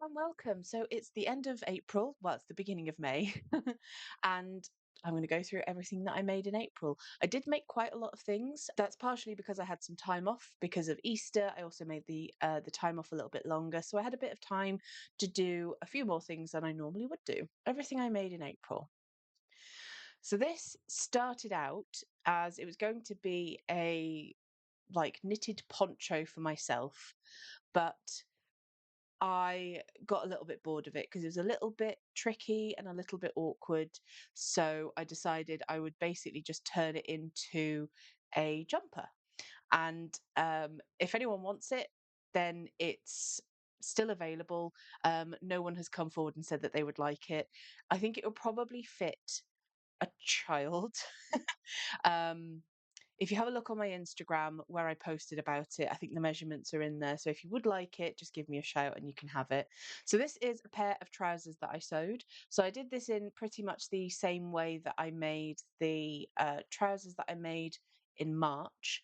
And welcome. So it's the end of April. Well, it's the beginning of May. And I'm going to go through everything that I made in April. I did make quite a lot of things. That's partially because I had some time off because of Easter. I also made the time off a little bit longer, so I had a bit of time to do a few more things than I normally would do. Everything I made in April. So this started out as it was going to be a knitted poncho for myself, but I got a little bit bored of it because it was a little bit tricky and a little bit awkward. So I decided I would basically just turn it into a jumper. And if anyone wants it, then it's still available. No one has come forward and said that they would like it. I think it will probably fit a child. um, if you have a look on my Instagram where I posted about it, I think the measurements are in there. So if you would like it, just give me a shout and you can have it. So this is a pair of trousers that I sewed. So I did this in pretty much the same way that I made the trousers that I made in March.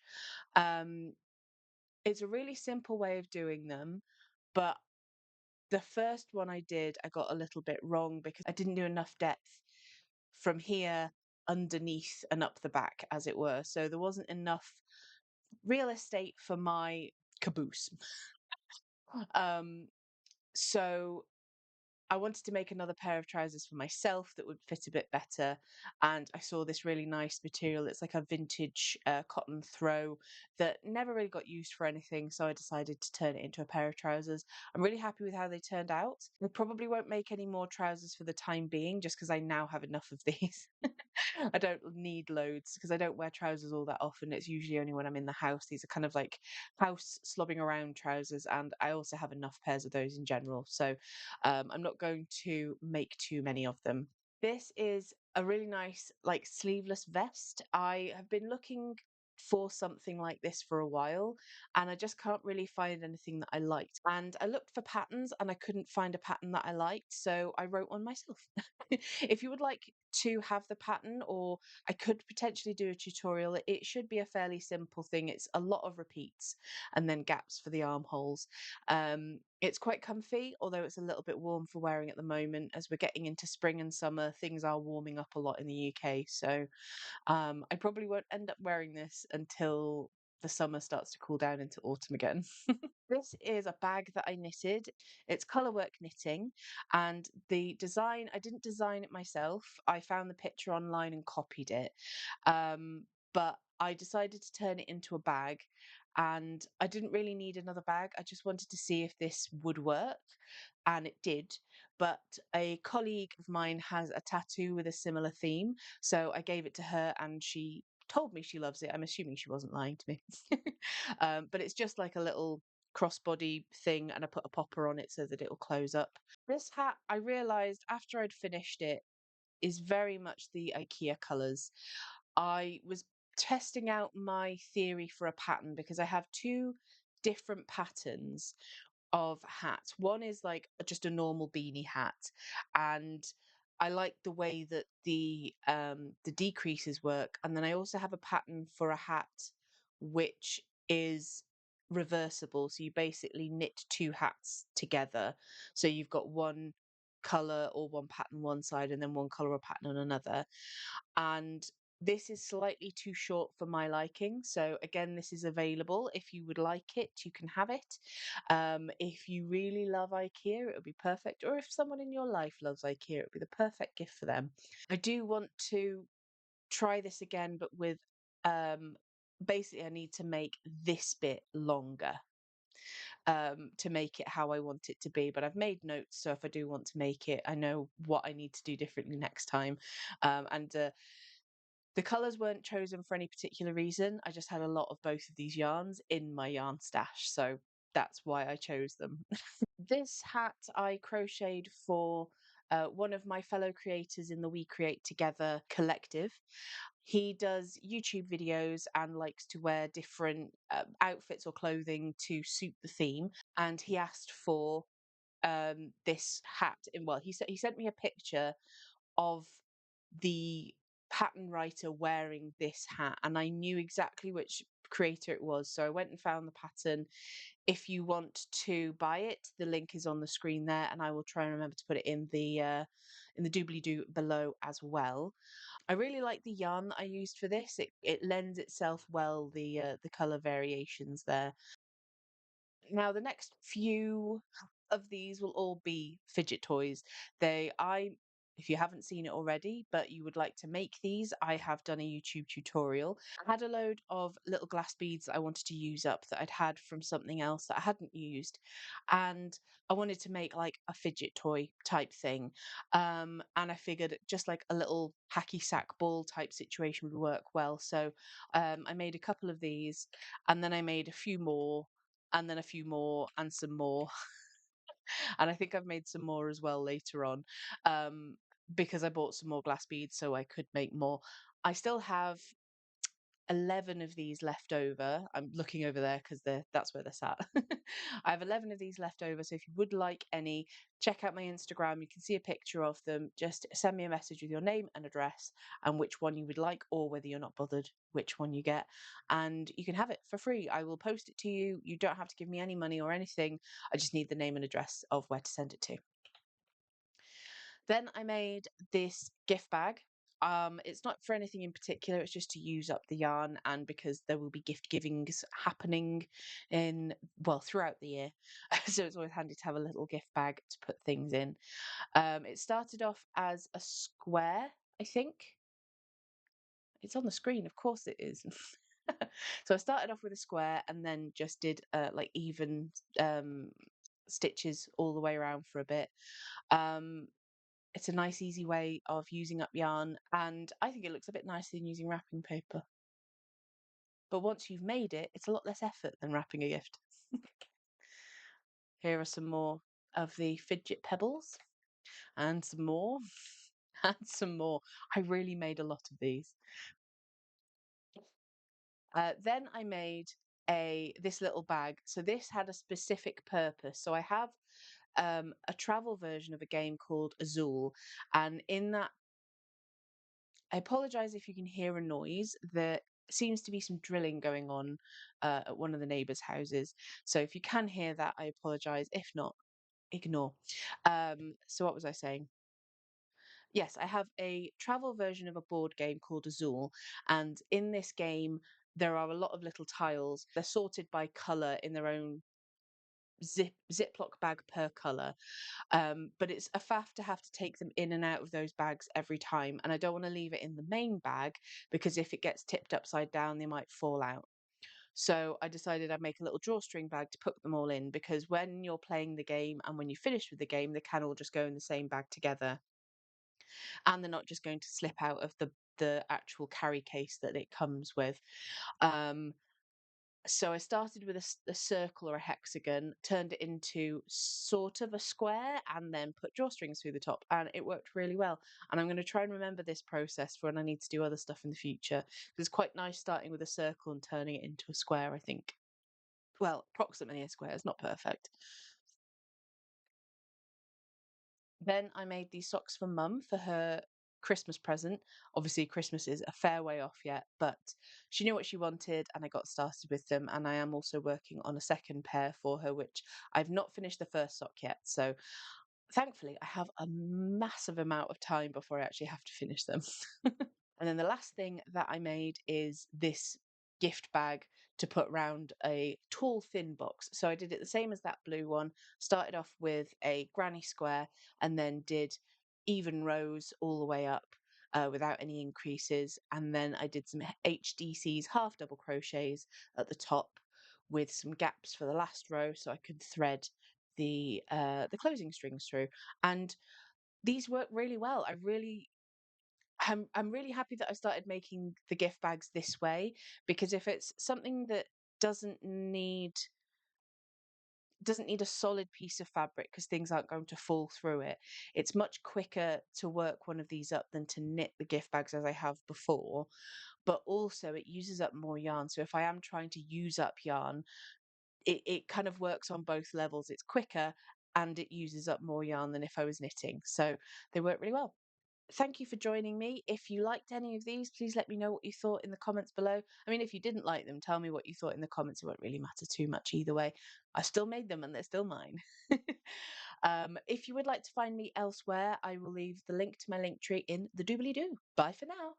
Um, it's a really simple way of doing them, but the first one I did, I got a little bit wrong because I didn't do enough depth from here underneath and up the back, as it were. So there wasn't enough real estate for my caboose. Um, so I wanted to make another pair of trousers for myself that would fit a bit better. And I saw this really nice material. It's like a vintage cotton throw that never really got used for anything. So I decided to turn it into a pair of trousers. I'm really happy with how they turned out. I probably won't make any more trousers for the time being, just because I now have enough of these. I don't need loads because I don't wear trousers all that often. It's usually only when I'm in the house. These are kind of like house slobbing around trousers, and I also have enough pairs of those in general. So I'm not going to make too many of them. This is a really nice, like, sleeveless vest. I have been looking for something like this for a while, and I just can't really find anything that I liked. And I looked for patterns and I couldn't find a pattern that I liked, so I wrote one myself. If you would like to have the pattern, or I could potentially do a tutorial, it should be a fairly simple thing. It's a lot of repeats and then gaps for the armholes. It's quite comfy, although it's a little bit warm for wearing at the moment. As we're getting into spring and summer, things are warming up a lot in the UK. So I probably won't end up wearing this until the summer starts to cool down into autumn again. This is a bag that I knitted. It's colourwork knitting, and the design, I didn't design it myself. I found the picture online and copied it. But I decided to turn it into a bag, and I didn't really need another bag. I just wanted to see if this would work, and it did. But a colleague of mine has a tattoo with a similar theme, so I gave it to her, and she told me she loves it. I'm assuming she wasn't lying to me. But it's just like a little crossbody thing, and I put a popper on it so that it'll close up. This hat, I realised after I'd finished it, is very much the IKEA colours. I was testing out my theory for a pattern because I have two different patterns of hats. One is like just a normal beanie hat, and I like the way that the decreases work. And then I also have a pattern for a hat which is reversible. So you basically knit two hats together. So you've got one color or one pattern one side and then one color or pattern on another. And this is slightly too short for my liking. So again, this is available. If you would like it, you can have it. If you really love IKEA, it would be perfect. Or if someone in your life loves IKEA, it would be the perfect gift for them. I do want to try this again, but with um, basically, I need to make this bit longer to make it how I want it to be. But I've made notes, so if I do want to make it, I know what I need to do differently next time. And the colours weren't chosen for any particular reason. I just had a lot of both of these yarns in my yarn stash, so that's why I chose them. This hat I crocheted for one of my fellow creators in the We Create Together collective. He does YouTube videos and likes to wear different outfits or clothing to suit the theme. And he asked for this hat. Well, he sent me a picture of the pattern writer wearing this hat, and I knew exactly which creator it was. So I went and found the pattern. If you want to buy it, the link is on the screen there, and I will try and remember to put it in the doobly doo below as well. I really like the yarn that I used for this. It lends itself well, the color variations there. Now, the next few of these will all be fidget toys. If you haven't seen it already, but you would like to make these, I have done a YouTube tutorial. I had a load of little glass beads that I wanted to use up that I'd had from something else that I hadn't used. And I wanted to make like a fidget toy type thing. And I figured just like a little hacky sack ball type situation would work well. So I made a couple of these and then I made a few more and then a few more and some more. And I think I've made some more as well later on, um, because I bought some more glass beads so I could make more. I still have 11 of these left over. I'm looking over there because that's where they're sat. I have 11 of these left over. So if you would like any, check out my Instagram. You can see a picture of them. Just send me a message with your name and address and which one you would like, or whether you're not bothered which one you get. And you can have it for free. I will post it to you. You don't have to give me any money or anything. I just need the name and address of where to send it to. Then I made this gift bag. It's not for anything in particular, it's just to use up the yarn and because there will be gift givings happening throughout the year. So it's always handy to have a little gift bag to put things in. It started off as a square, I think. It's on the screen, of course it is. So I started off with a square and then just did like even stitches all the way around for a bit. Um, it's a nice, easy way of using up yarn, and I think it looks a bit nicer than using wrapping paper. But once you've made it, it's a lot less effort than wrapping a gift. Here are some more of the fidget pebbles, and some more, and some more. I really made a lot of these. Then I made this little bag. So this had a specific purpose. So I have a travel version of a game called Azul, and in that I apologize if you can hear a noise. There seems to be some drilling going on at one of the neighbours' houses. So if you can hear that, I apologize. If not, ignore. So what was I saying? Yes, I have a travel version of a board game called Azul. And in this game, there are a lot of little tiles. They're sorted by colour in their own Ziploc bag per colour. But it's a faff to have to take them in and out of those bags every time. And I don't want to leave it in the main bag because if it gets tipped upside down, they might fall out. So I decided I'd make a little drawstring bag to put them all in because when you're playing the game and when you finish with the game, they can all just go in the same bag together. And they're not just going to slip out of the actual carry case that it comes with. Um, so I started with a circle or a hexagon, turned it into sort of a square, and then put drawstrings through the top, and it worked really well. And I'm going to try and remember this process for when I need to do other stuff in the future. It's quite nice starting with a circle and turning it into a square, I think. Well, approximately a square. It's not perfect. Then I made these socks for Mum for her Christmas present. Obviously, Christmas is a fair way off yet, but she knew what she wanted, and I got started with them. And I am also working on a second pair for her, which I've not finished the first sock yet. So thankfully, I have a massive amount of time before I actually have to finish them. And then the last thing that I made is this gift bag to put around a tall, thin box. So I did it the same as that blue one, started off with a granny square and then did even rows all the way up without any increases. And then I did some HDCs, half double crochets at the top with some gaps for the last row so I could thread the closing strings through. And these work really well. I'm really happy that I started making the gift bags this way because if it's something that doesn't need doesn't need a solid piece of fabric because things aren't going to fall through it, it's much quicker to work one of these up than to knit the gift bags as I have before. But also it uses up more yarn. So if I am trying to use up yarn, it kind of works on both levels. It's quicker and it uses up more yarn than if I was knitting. So they work really well. Thank you for joining me. If you liked any of these, please let me know what you thought in the comments below. I mean, if you didn't like them, tell me what you thought in the comments. It won't really matter too much either way. I still made them and they're still mine. If you would like to find me elsewhere, I will leave the link to my link tree in the doobly doo. Bye for now.